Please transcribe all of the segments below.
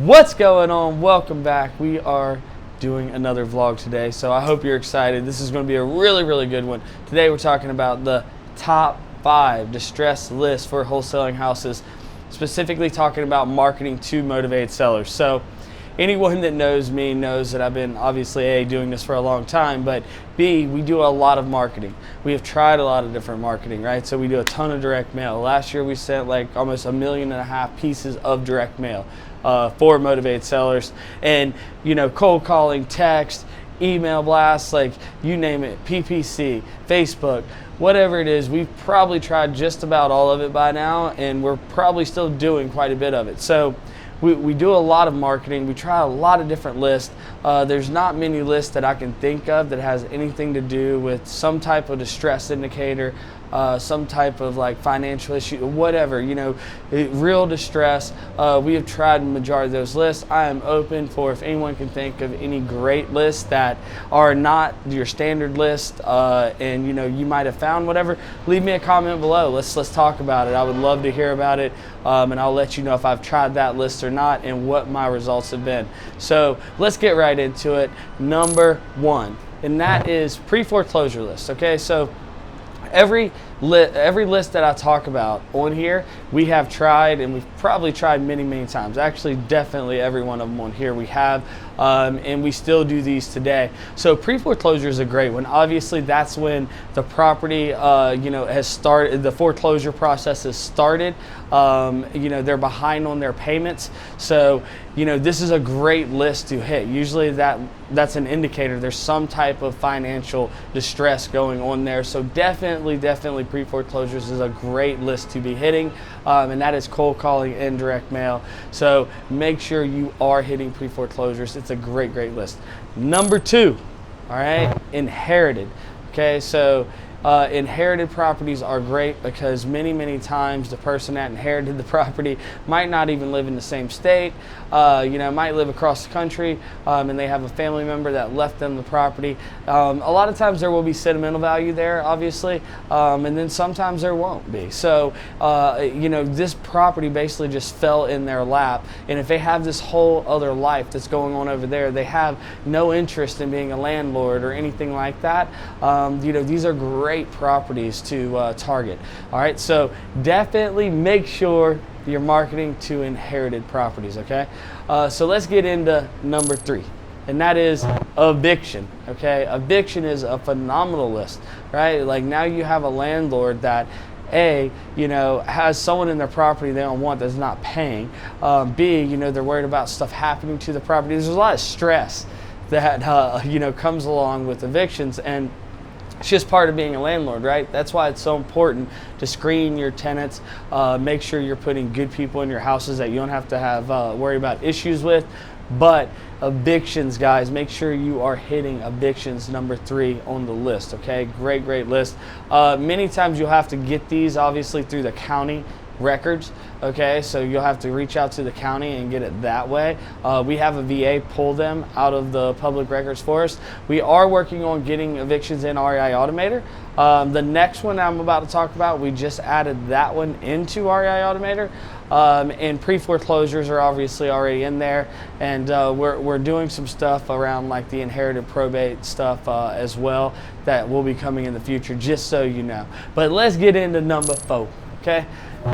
What's going on? Welcome back. We are doing another vlog today, so I hope you're excited. This is going to be a really good one. Today we're talking about the top 5 distressed lists for wholesaling houses, specifically talking about marketing to motivated sellers. So anyone that knows me knows that I've been obviously A, doing this for a long time, but B, we do a lot of marketing. We have tried a lot of different marketing, right? So we do a ton of direct mail. Last year we sent like almost 1.5 million pieces of direct mail for motivated sellers, and cold calling, text, email blasts, like you name it, PPC, Facebook, whatever it is. We've probably tried just about all of it by now, and we're probably still doing quite a bit of it. So we do a lot of marketing. We try a lot of different lists. There's not many lists that I can think of that has anything to do with some type of distress indicator, some type of like financial issue, whatever, real distress. We have tried the majority of those lists. I am open for if anyone can think of any great lists that are not your standard list, and you might have found whatever, leave me a comment below. Let's talk about it. I would love to hear about it, and I'll let you know if I've tried that list or not and what my results have been. So let's get right into it. Number 1, and that is pre-foreclosure list. Okay, so every list that I talk about on here, we have tried, and we've probably tried many times. Actually, definitely every one of them on here we have, and we still do these today. So pre-foreclosure is a great one. Obviously, that's when the property, has started, the foreclosure process has started. They're behind on their payments. So, this is a great list to hit. Usually that's an indicator there's some type of financial distress going on there. So definitely pre-foreclosures is a great list to be hitting, and that is cold calling and direct mail. So make sure you are hitting pre-foreclosures. It's a great list. Number 2, all right, inherited. Okay, so inherited properties are great because many times the person that inherited the property might not even live in the same state, might live across the country, and they have a family member that left them the property. A lot of times there will be sentimental value there, obviously, and then sometimes there won't be. So, this property basically just fell in their lap, and if they have this whole other life that's going on over there, they have no interest in being a landlord or anything like that. These are great properties to target. All right, so definitely make sure you're marketing to inherited properties. Okay, so let's get into number 3, and that is eviction. Okay, eviction is a phenomenal list, right? Like now you have a landlord that A, has someone in their property they don't want that's not paying. B, they're worried about stuff happening to the property. There's a lot of stress that comes along with evictions, and it's just part of being a landlord, right? That's why it's so important to screen your tenants, make sure you're putting good people in your houses that you don't have to have worry about issues with. But evictions, guys, make sure you are hitting evictions, number 3 on the list. Okay, great list. Many times you'll have to get these obviously through the county records. Okay, so you'll have to reach out to the county and get it that way. We have a VA pull them out of the public records for us. We are working on getting evictions in REI Automator. The next one I'm about to talk about, we just added that one into REI Automator, and pre-foreclosures are obviously already in there, and we're doing some stuff around like the inherited probate stuff as well that will be coming in the future, just so you know. But let's get into number 4. Okay,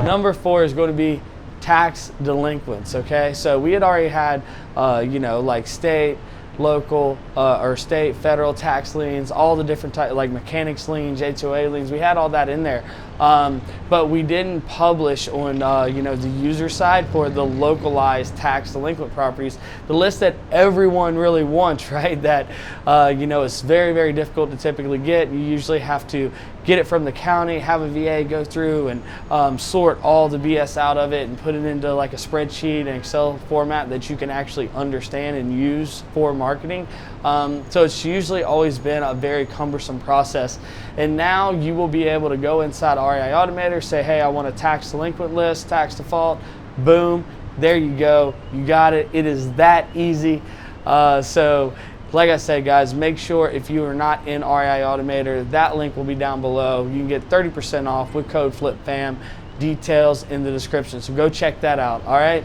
number 4 is going to be tax delinquents. Okay, so we had already had like state, local, or state, federal tax liens, all the different types, like mechanics liens, HOA liens. We had all that in there, but we didn't publish on the user side for the localized tax delinquent properties, the list that everyone really wants, right? That it's very difficult to typically get. You usually have to get it from the county, have a VA go through and sort all the BS out of it and put it into like a spreadsheet and Excel format that you can actually understand and use for marketing. So it's usually always been a very cumbersome process. And now you will be able to go inside REI Automator, say, hey, I want a tax delinquent list, tax default, boom, there you go, you got it. It is that easy. So like I said, guys, make sure if you are not in REI Automator, that link will be down below. You can get 30% off with code FLIPFAM. Details in the description, so go check that out. All right,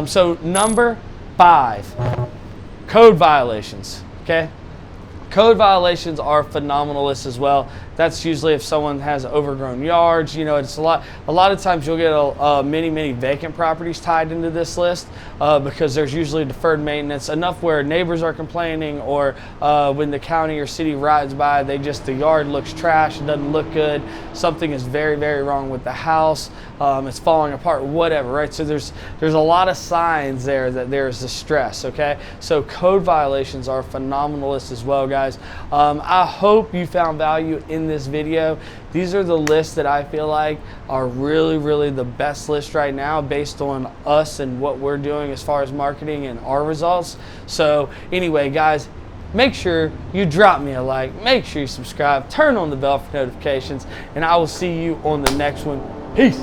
so number 5, code violations, okay? Code violations are phenomenal list as well. That's usually if someone has overgrown yards. You know, it's a lot of times you'll get many vacant properties tied into this list because there's usually deferred maintenance, enough where neighbors are complaining, or when the county or city rides by, the yard looks trash, it doesn't look good, something is very wrong with the house, it's falling apart, whatever, right? So there's a lot of signs there that there's distress, okay? So code violations are a phenomenal list as well, guys. I hope you found value in this video. These are the lists that I feel like are really the best list right now based on us and what we're doing as far as marketing and our results. So anyway, guys, make sure you drop me a like, make sure you subscribe, turn on the bell for notifications, and I will see you on the next one. Peace.